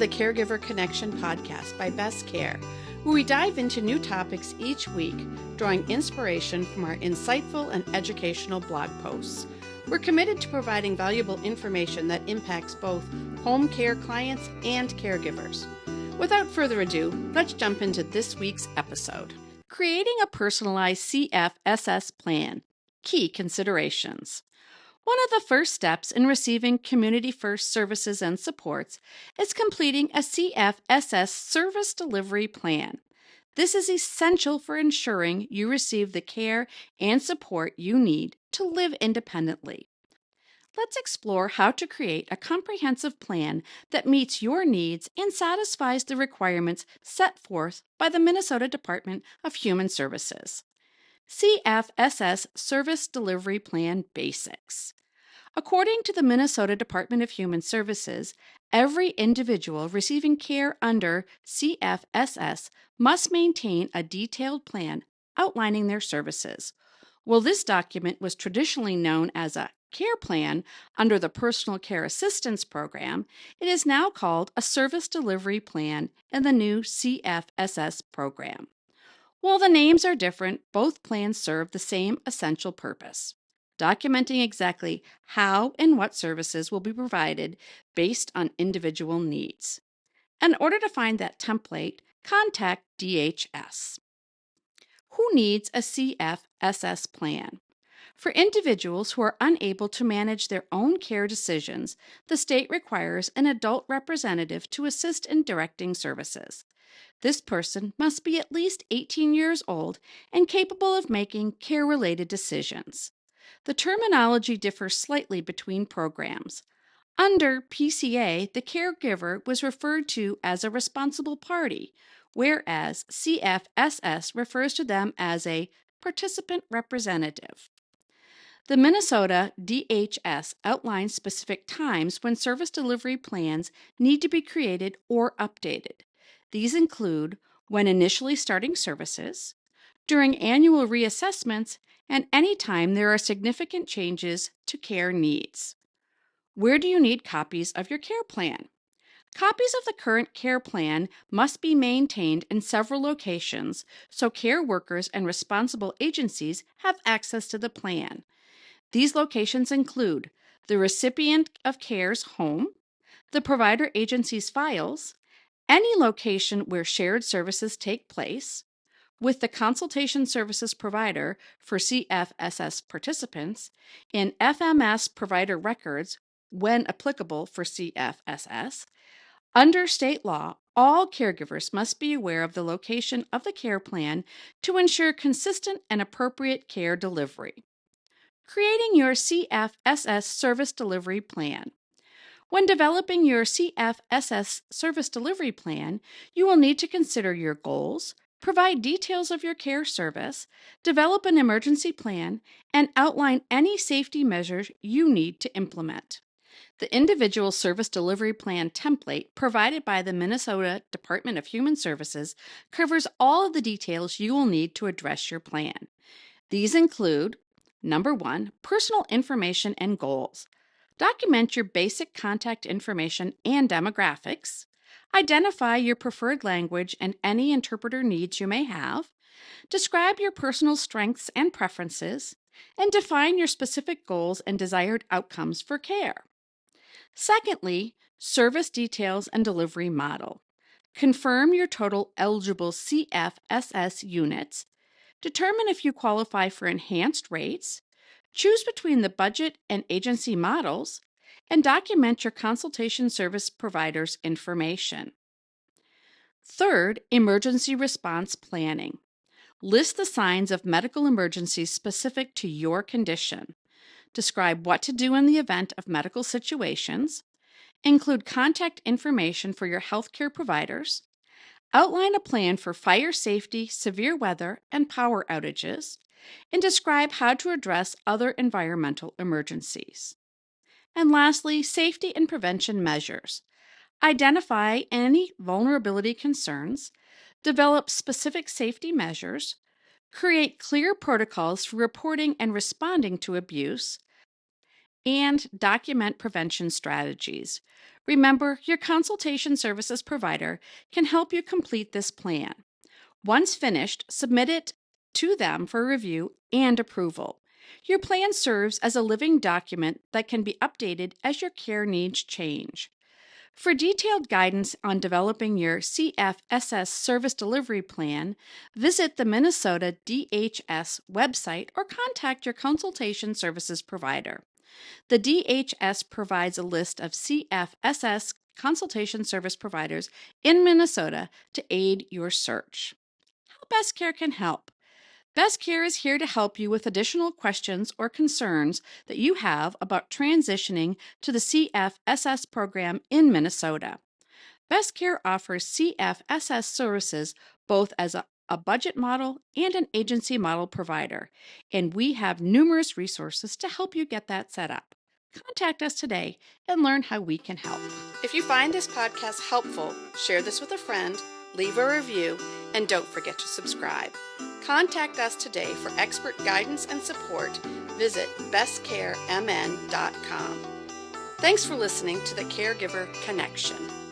the Caregiver Connection podcast by Best Care, where we dive into new topics each week, drawing inspiration from our insightful and educational blog posts. We're committed to providing valuable information that impacts both home care clients and caregivers. Without further ado, let's jump into this week's episode. Creating a personalized CFSS plan. Key considerations. One of the first steps in receiving Community First services and supports is completing a CFSS service delivery plan. This is essential for ensuring you receive the care and support you need to live independently. Let's explore how to create a comprehensive plan that meets your needs and satisfies the requirements set forth by the Minnesota Department of Human Services. CFSS Service Delivery Plan Basics. According to the Minnesota Department of Human Services, every individual receiving care under CFSS must maintain a detailed plan outlining their services. While this document was traditionally known as a care plan under the Personal Care Assistance Program, it is now called a Service Delivery Plan in the new CFSS program. While the names are different, both plans serve the same essential purpose: documenting exactly how and what services will be provided based on individual needs. In order to find that template, contact DHS. Who needs a CFSS plan? For individuals who are unable to manage their own care decisions, the state requires an adult representative to assist in directing services. This person must be at least 18 years old and capable of making care-related decisions. The terminology differs slightly between programs. Under PCA, the caregiver was referred to as a responsible party, whereas CFSS refers to them as a participant representative. The Minnesota DHS outlines specific times when service delivery plans need to be created or updated. These include when initially starting services, during annual reassessments, and any time there are significant changes to care needs. Where do you need copies of your care plan? Copies of the current care plan must be maintained in several locations so care workers and responsible agencies have access to the plan. These locations include the recipient of care's home, the provider agency's files, any location where shared services take place, with the consultation services provider for CFSS participants, in FMS provider records when applicable for CFSS. Under state law, all caregivers must be aware of the location of the care plan to ensure consistent and appropriate care delivery. Creating your CFSS service delivery plan. When developing your CFSS service delivery plan, you will need to consider your goals, provide details of your care service, develop an emergency plan, and outline any safety measures you need to implement. The individual service delivery plan template provided by the Minnesota Department of Human Services covers all of the details you will need to address your plan. These include: Number 1, personal information and goals. Document your basic contact information and demographics. Identify your preferred language and any interpreter needs you may have. Describe your personal strengths and preferences. And define your specific goals and desired outcomes for care. Secondly, service details and delivery model. Confirm your total eligible CFSS units. Determine if you qualify for enhanced rates. Choose between the budget and agency models, and document your consultation service provider's information. Third, emergency response planning. List the signs of medical emergencies specific to your condition. Describe what to do in the event of medical situations. Include contact information for your healthcare providers. Outline a plan for fire safety, severe weather, and power outages, and describe how to address other environmental emergencies. And lastly, safety and prevention measures. Identify any vulnerability concerns, develop specific safety measures, create clear protocols for reporting and responding to abuse, and document prevention strategies. Remember, your consultation services provider can help you complete this plan. Once finished, submit it to them for review and approval. Your plan serves as a living document that can be updated as your care needs change. For detailed guidance on developing your CFSS service delivery plan, visit the Minnesota DHS website or contact your consultation services provider. The DHS provides a list of CFSS consultation service providers in Minnesota to aid your search. How Best Care can help. Best Care is here to help you with additional questions or concerns that you have about transitioning to the CFSS program in Minnesota. Best Care offers CFSS services both as a budget model and an agency model provider, and we have numerous resources to help you get that set up. Contact us today and learn how we can help. If you find this podcast helpful, share this with a friend, leave a review, and don't forget to subscribe. Contact us today for expert guidance and support. Visit bestcaremn.com. Thanks for listening to the Caregiver Connection.